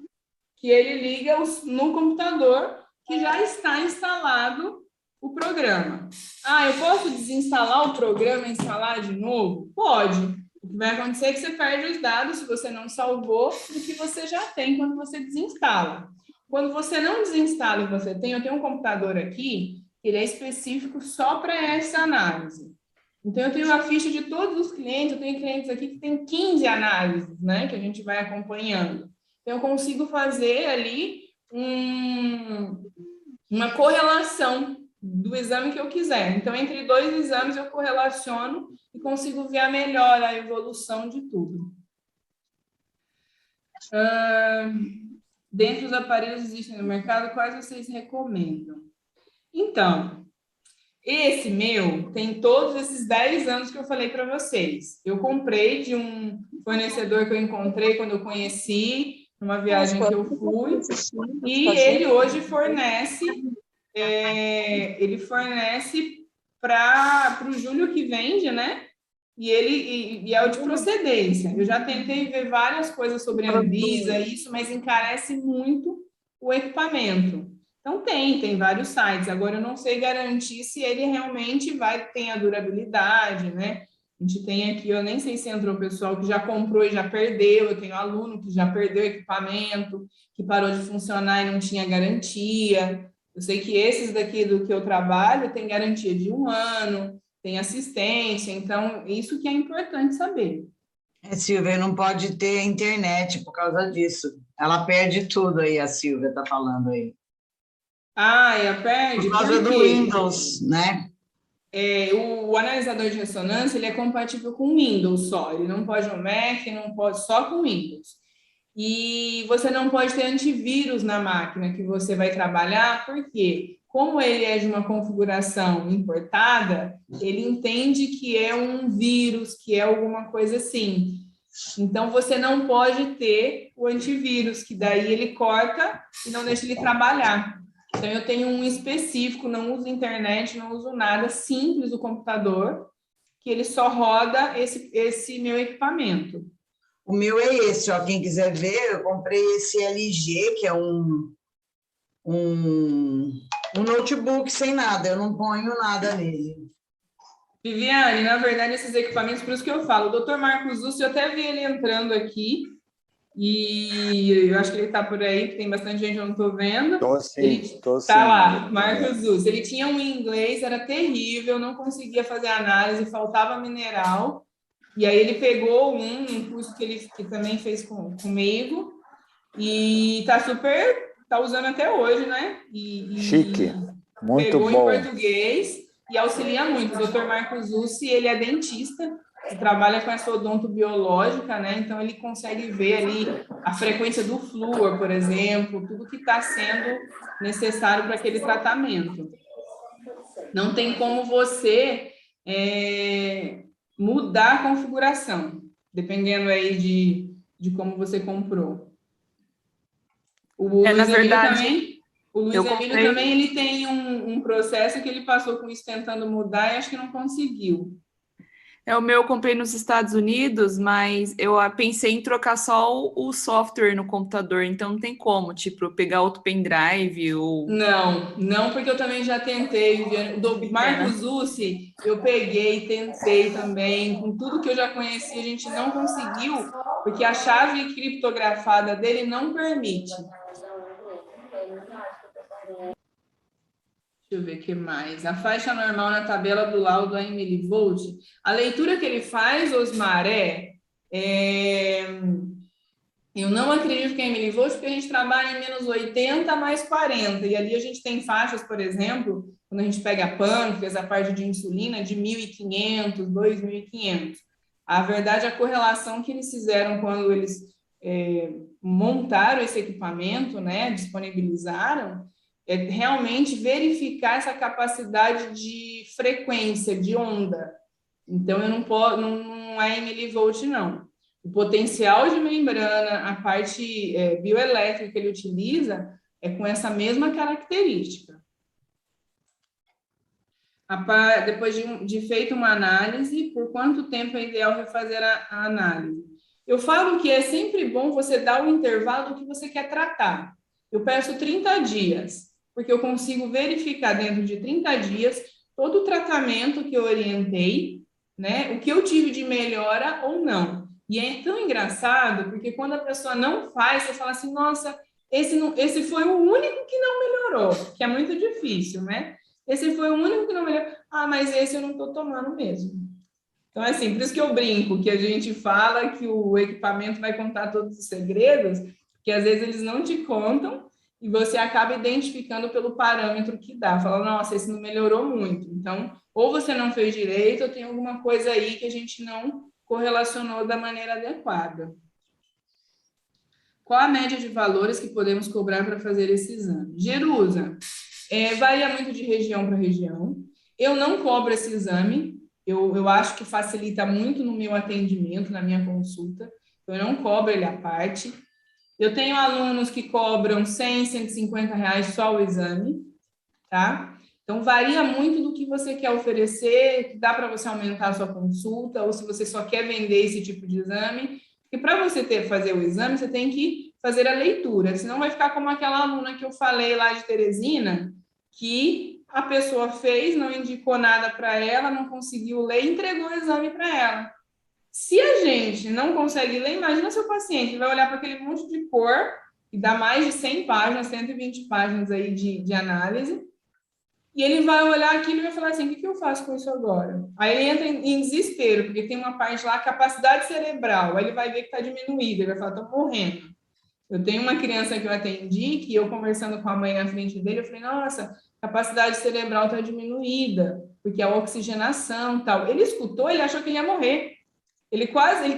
que ele liga no computador que já está instalado o programa. Ah, eu posso desinstalar o programa e instalar de novo? Pode. O que vai acontecer é que você perde os dados, se você não salvou, do que você já tem quando você desinstala. Quando você não desinstala e você tem, eu tenho um computador aqui, ele é específico só para essa análise. Então, eu tenho a ficha de todos os clientes, eu tenho clientes aqui que tem 15 análises, né, que a gente vai acompanhando. Então, eu consigo fazer ali uma correlação do exame que eu quiser. Então, entre dois exames, eu correlaciono e consigo ver a melhora, a evolução de tudo. Dentre os aparelhos que existem no mercado, quais vocês recomendam? Então, esse meu tem todos esses 10 anos que eu falei para vocês. Eu comprei de um fornecedor que eu encontrei quando eu conheci, numa viagem que eu fui, e ele hoje fornece para o Júlio que vende, né? E é o de procedência. Eu já tentei ver várias coisas sobre a Anvisa, isso, mas encarece muito o equipamento. Então, tem vários sites. Agora, eu não sei garantir se ele realmente tem a durabilidade, né? A gente tem aqui, eu nem sei se entrou o pessoal que já comprou e já perdeu. Eu tenho aluno que já perdeu equipamento, que parou de funcionar e não tinha garantia. Eu sei que esses daqui do que eu trabalho tem garantia de 1 ano, tem assistência. Então, isso que é importante saber. Silvia, não pode ter internet por causa disso. Ela perde tudo aí, a Silvia está falando aí. Ah, ela perde? Por causa do Windows, né? O analisador de ressonância ele é compatível com Windows só. Ele não pode no Mac, não pode só com Windows. E você não pode ter antivírus na máquina que você vai trabalhar, porque como ele é de uma configuração importada, ele entende que é um vírus, que é alguma coisa assim. Então, você não pode ter o antivírus, que daí ele corta e não deixa ele trabalhar. Então, eu tenho um específico, não uso internet, não uso nada, simples do computador, que ele só roda esse meu equipamento. O meu é esse, ó, quem quiser ver, eu comprei esse LG, que é um notebook sem nada, eu não ponho nada nele. Viviane, na verdade, esses equipamentos, por isso que eu falo, o Dr. Marcos Ussi, eu até vi ele entrando aqui, e eu acho que ele está por aí, que tem bastante gente, eu não estou vendo. Tô sim. Tá lá, Marcos Ussi. Ele tinha um inglês, era terrível, não conseguia fazer análise, faltava mineral. E aí ele pegou um curso que também fez comigo, e tá usando até hoje, né? Chique, muito pegou bom. em português e auxilia muito. O Dr. Marcos Ussi, ele é dentista, que trabalha com essa odontobiológica, né? Então, ele consegue ver ali a frequência do flúor, por exemplo, tudo que está sendo necessário para aquele tratamento. Não tem como você mudar a configuração, dependendo aí de como você comprou. O Luiz Emílio também... O Luiz Emílio também ele tem um processo que ele passou com isso tentando mudar e acho que não conseguiu. O meu eu comprei nos Estados Unidos, mas eu pensei em trocar só o software no computador, então não tem como, tipo, pegar outro pendrive ou... Não, porque eu também já tentei. Do Marcos Ussi, eu peguei, tentei também, com tudo que eu já conheci, a gente não conseguiu, porque a chave criptografada dele não permite. Deixa eu ver o que mais. A faixa normal na tabela do laudo em milivolt. A leitura que ele faz, Osmar, eu não acredito que é em milivolt, porque a gente trabalha em menos 80 mais 40. E ali a gente tem faixas, por exemplo, quando a gente pega pâncreas, a parte de insulina, de 1.500, 2.500. A verdade, a correlação que eles fizeram quando eles montaram esse equipamento, né, disponibilizaram, é realmente verificar essa capacidade de frequência, de onda. Então, não é em milivolt, não. O potencial de membrana, a parte bioelétrica que ele utiliza, é com essa mesma característica. Depois de feita uma análise, por quanto tempo é ideal refazer a análise? Eu falo que é sempre bom você dar o intervalo do que você quer tratar. Eu peço 30 dias, porque eu consigo verificar dentro de 30 dias todo o tratamento que eu orientei, né? O que eu tive de melhora ou não. E é tão engraçado, porque quando a pessoa não faz, você fala assim, nossa, esse foi o único que não melhorou, que é muito difícil, né? Esse foi o único que não melhorou. Ah, mas esse eu não estou tomando mesmo. Então, assim, por isso que eu brinco, que a gente fala que o equipamento vai contar todos os segredos, que às vezes eles não te contam e você acaba identificando pelo parâmetro que dá. Fala, nossa, esse não melhorou muito. Então, ou você não fez direito, ou tem alguma coisa aí que a gente não correlacionou da maneira adequada. Qual a média de valores que podemos cobrar para fazer esse exame? Jerusa, varia muito de região para região. Eu não cobro esse exame, eu acho que facilita muito no meu atendimento, na minha consulta. Eu não cobro ele à parte. Eu tenho alunos que cobram 100, 150 reais só o exame, tá? Então, varia muito do que você quer oferecer, que dá para você aumentar a sua consulta, ou se você só quer vender esse tipo de exame. Porque para você fazer o exame, você tem que fazer a leitura, senão vai ficar como aquela aluna que eu falei lá de Teresina, que a pessoa fez, não indicou nada para ela, não conseguiu ler, entregou o exame para ela. Se a gente não consegue ler, imagina seu paciente, vai olhar para aquele monte de cor, e dá mais de 100 páginas, 120 páginas aí de análise, e ele vai olhar aquilo e vai falar assim, o que eu faço com isso agora? Aí ele entra em desespero, porque tem uma parte lá, capacidade cerebral, aí ele vai ver que está diminuída, ele vai falar, estou morrendo. Eu tenho uma criança que eu atendi, que eu conversando com a mãe na frente dele, eu falei, nossa, capacidade cerebral está diminuída, porque a oxigenação tal. Ele escutou, ele achou que ele ia morrer. Ele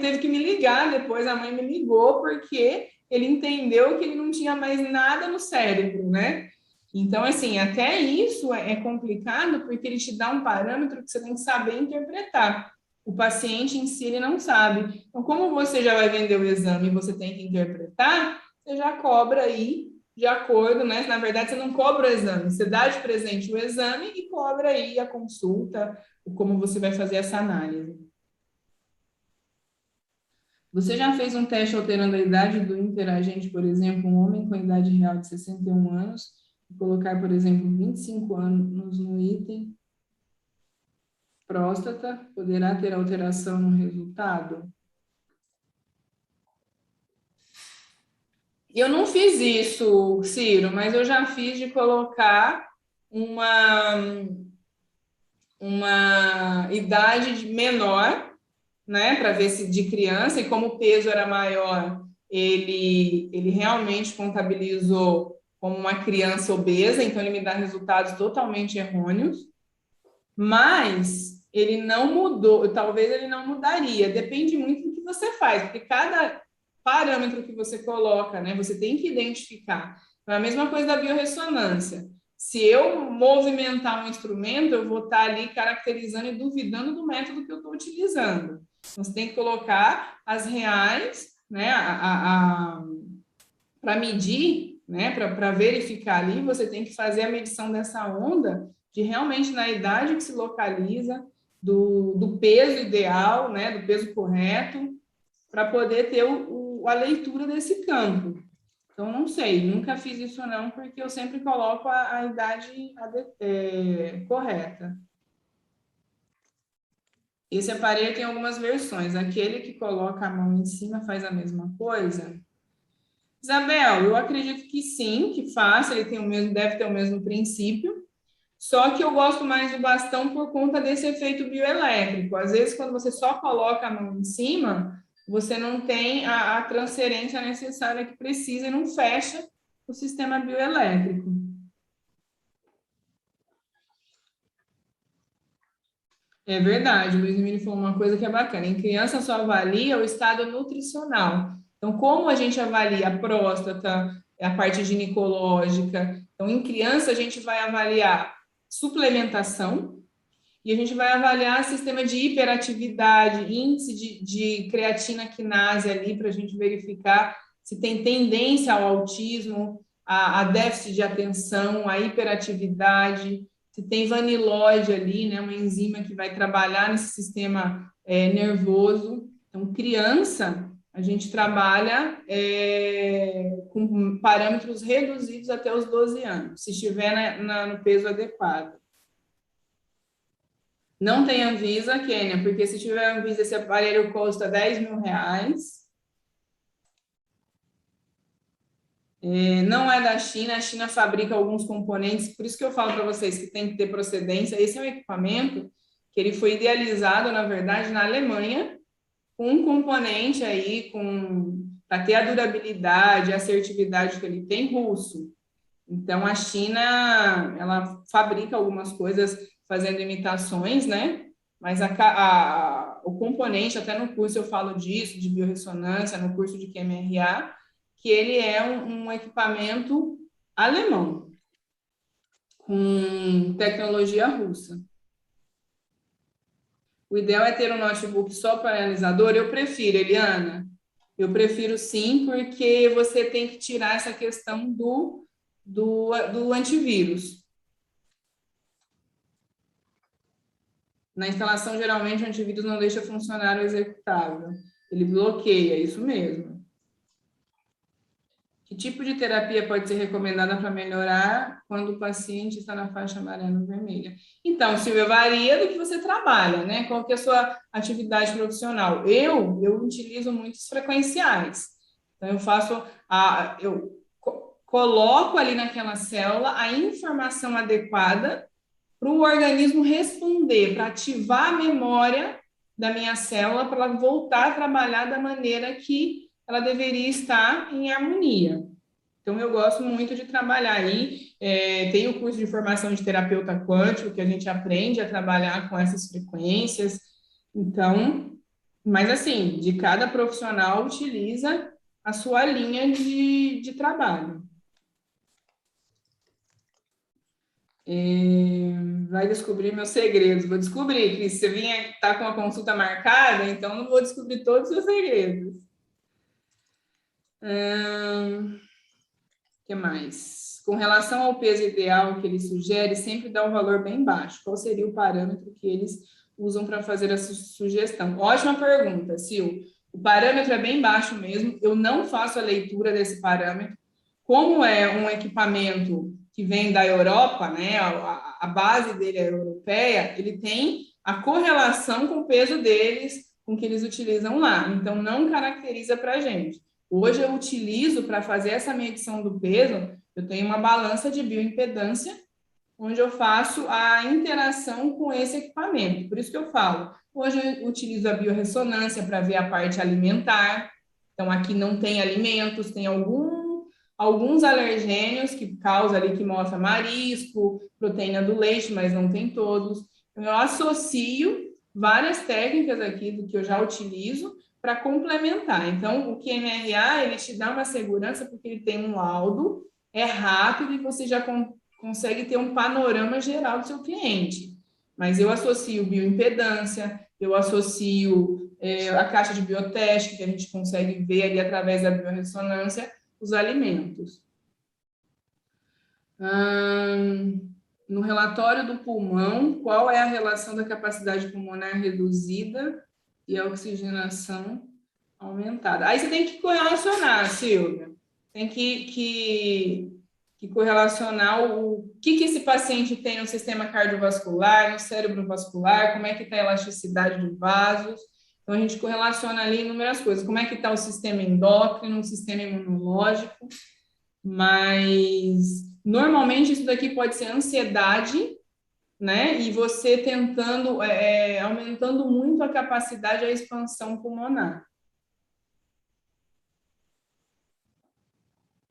teve que me ligar depois, a mãe me ligou, porque ele entendeu que ele não tinha mais nada no cérebro, né? Então, assim, até isso é complicado, porque ele te dá um parâmetro que você tem que saber interpretar. O paciente em si, ele não sabe. Então, como você já vai vender o exame e você tem que interpretar, você já cobra aí de acordo, né? Na verdade, você não cobra o exame, você dá de presente o exame e cobra aí a consulta, como você vai fazer essa análise. Você já fez um teste alterando a idade do interagente, por exemplo, um homem com idade real de 61 anos, e colocar, por exemplo, 25 anos no item próstata, poderá ter alteração no resultado? Eu não fiz isso, Ciro, mas eu já fiz de colocar uma idade menor, né, para ver se de criança, e como o peso era maior, ele realmente contabilizou como uma criança obesa, então ele me dá resultados totalmente errôneos, mas ele não mudou, talvez ele não mudaria, depende muito do que você faz, porque cada parâmetro que você coloca, né, você tem que identificar. Então, é a mesma coisa da biorressonância. Se eu movimentar um instrumento, eu vou estar ali caracterizando e duvidando do método que eu estou utilizando. Então, você tem que colocar as reais, né, para medir, né, para verificar ali, você tem que fazer a medição dessa onda de realmente na idade que se localiza, do peso ideal, né, do peso correto, para poder ter a leitura desse campo. Então, não sei, nunca fiz isso não, porque eu sempre coloco a idade correta. Esse aparelho tem algumas versões. Aquele que coloca a mão em cima faz a mesma coisa? Isabel, eu acredito que sim, que faça, ele tem deve ter o mesmo princípio, só que eu gosto mais do bastão por conta desse efeito bioelétrico. Às vezes, quando você só coloca a mão em cima, você não tem a transferência necessária que precisa e não fecha o sistema bioelétrico. É verdade, o Luiz Emílio falou uma coisa que é bacana. Em criança só avalia o estado nutricional. Então, como a gente avalia a próstata, a parte ginecológica? Então, em criança, a gente vai avaliar suplementação e a gente vai avaliar sistema de hiperatividade, índice de creatina quinase ali, para a gente verificar se tem tendência ao autismo, a déficit de atenção, a hiperatividade, se tem vanilóide ali, né, uma enzima que vai trabalhar nesse sistema nervoso. Então, criança, a gente trabalha com parâmetros reduzidos até os 12 anos, se estiver no peso adequado. Não tem Anvisa, Kênia, porque se tiver Anvisa, esse aparelho custa R$10.000. Não é da China, a China fabrica alguns componentes, por isso que eu falo para vocês que tem que ter procedência. Esse é um equipamento que ele foi idealizado, na verdade, na Alemanha, com um componente aí, para ter a durabilidade, a assertividade que ele tem, russo. Então, a China, ela fabrica algumas coisas fazendo imitações, né? Mas o componente, até no curso eu falo disso, de biorressonância, no curso de QMRA, que ele é um equipamento alemão, com tecnologia russa. O ideal é ter um notebook só para analisador? Eu prefiro, Eliana. Eu prefiro sim, porque você tem que tirar essa questão do antivírus. Na instalação, geralmente, o antivírus não deixa funcionar o executável. Ele bloqueia, isso mesmo. Que tipo de terapia pode ser recomendada para melhorar quando o paciente está na faixa amarela ou vermelha? Então, Silvia, varia do que você trabalha, né? Qual que é a sua atividade profissional? Eu utilizo muitos frequenciais. Então, eu coloco ali naquela célula a informação adequada para o organismo responder, para ativar a memória da minha célula, para ela voltar a trabalhar da maneira que ela deveria estar em harmonia. Então, eu gosto muito de trabalhar aí. Tem o curso de formação de terapeuta quântico, que a gente aprende a trabalhar com essas frequências. Então, mas assim, de cada profissional utiliza a sua linha de trabalho. Vai descobrir meus segredos. Vou descobrir, Cris. Se você estar com a consulta marcada, então não vou descobrir todos os seus segredos. O que mais? Com relação ao peso ideal que ele sugere, sempre dá um valor bem baixo. Qual seria o parâmetro que eles usam para fazer essa sugestão? Ótima pergunta, Sil. O parâmetro é bem baixo mesmo. Eu não faço a leitura desse parâmetro. Como é um equipamento que vem da Europa, né? A base dele é europeia, ele tem a correlação com o peso deles, com o que eles utilizam lá. Então, não caracteriza para a gente. Hoje eu utilizo para fazer essa medição do peso, eu tenho uma balança de bioimpedância, onde eu faço a interação com esse equipamento. Por isso que eu falo, hoje eu utilizo a biorressonância para ver a parte alimentar. Então, aqui não tem alimentos, tem alguns alergênios que causam ali, que mostra marisco, proteína do leite, mas não tem todos. Então, eu associo várias técnicas aqui do que eu já utilizo para complementar. Então, o QMRA, ele te dá uma segurança porque ele tem um laudo, é rápido e você já consegue ter um panorama geral do seu cliente. Mas eu associo bioimpedância, eu associo a caixa de bioteste, que a gente consegue ver ali através da biorressonância, os alimentos. No relatório do pulmão, qual é a relação da capacidade pulmonar reduzida e a oxigenação aumentada? Aí você tem que correlacionar, Silvia. Tem que correlacionar o que esse paciente tem no sistema cardiovascular, no cérebro vascular, como é que está a elasticidade de vasos. Então, a gente correlaciona ali inúmeras coisas. Como é que está o sistema endócrino, o sistema imunológico. Mas, normalmente, isso daqui pode ser ansiedade, né? E você tentando, aumentando muito a capacidade, a expansão pulmonar.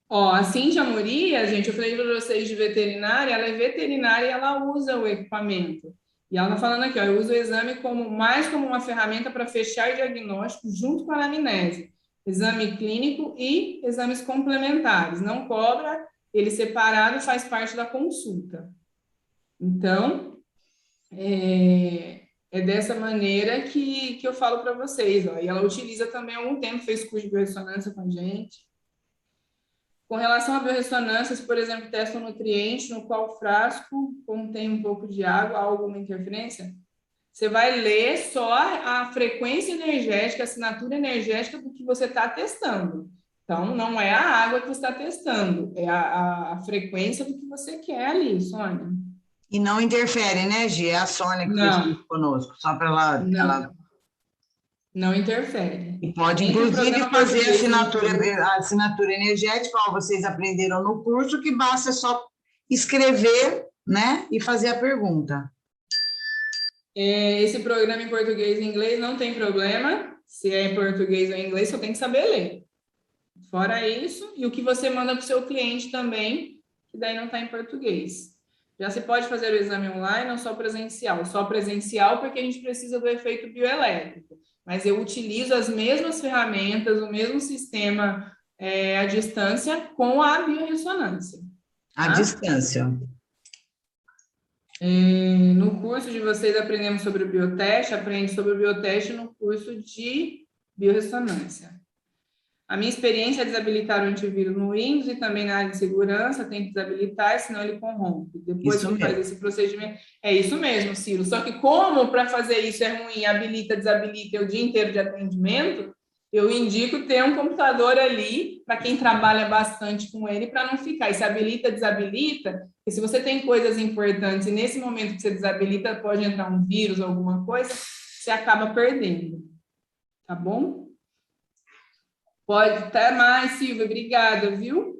Ó, a Cíntia Moria, gente, eu falei para vocês de veterinária, ela é veterinária e ela usa o equipamento. E ela está falando aqui, ó, eu uso o exame mais como uma ferramenta para fechar diagnóstico junto com a anamnese. Exame clínico e exames complementares. Não cobra, ele separado faz parte da consulta. Então, é dessa maneira que eu falo para vocês. Ó. E ela utiliza também há algum tempo, fez curso de biorressonância com a gente. Com relação a biorressonâncias, por exemplo, testam nutriente no qual o frasco contém um pouco de água, há alguma interferência? você vai ler só a frequência energética, a assinatura energética do que você está testando. Então, não é a água que você está testando, é a frequência do que você quer ali, Sônia. E não interfere, né, Gi? É a Sônia que fez isso conosco, só para ela... Não interfere. E pode, inclusive, fazer a assinatura energética, como vocês aprenderam no curso, que basta só escrever, né, e fazer a pergunta. Esse programa em português e inglês não tem problema. Se é em português ou em inglês, só tem que saber ler. Fora isso, e o que você manda para o seu cliente também, que daí não está em português. Já se pode fazer o exame online ou só presencial? Só presencial porque a gente precisa do efeito bioelétrico. Mas eu utilizo as mesmas ferramentas, o mesmo sistema à distância com a biorressonância. À distância. No curso de vocês aprendemos sobre o bioteste, aprende sobre o bioteste no curso de biorressonância. A minha experiência é desabilitar o antivírus no Windows e também na área de segurança, tem que desabilitar, senão ele corrompe. Depois que faz esse procedimento... É isso mesmo, Ciro. Só que como para fazer isso é ruim, habilita, desabilita o dia inteiro de atendimento, eu indico ter um computador ali, para quem trabalha bastante com ele, para não ficar. E se habilita, desabilita, porque se você tem coisas importantes e nesse momento que você desabilita, pode entrar um vírus ou alguma coisa, você acaba perdendo. Tá bom? Pode, até mais, Silvia, obrigada, viu?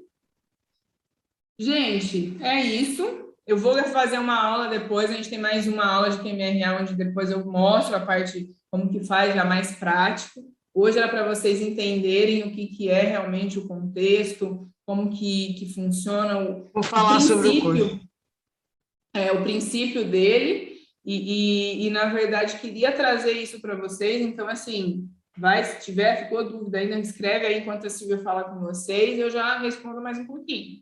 Gente, é isso. Eu vou fazer uma aula depois, a gente tem mais uma aula de QMRA, onde depois eu mostro a parte, como que faz, já mais prático. Hoje era para vocês entenderem o que é realmente o contexto, como que funciona Vou falar sobre o curso. O princípio dele, e na verdade, queria trazer isso para vocês, então, assim... se tiver, ficou dúvida ainda, escreve aí enquanto a Silvia fala com vocês, eu já respondo mais um pouquinho.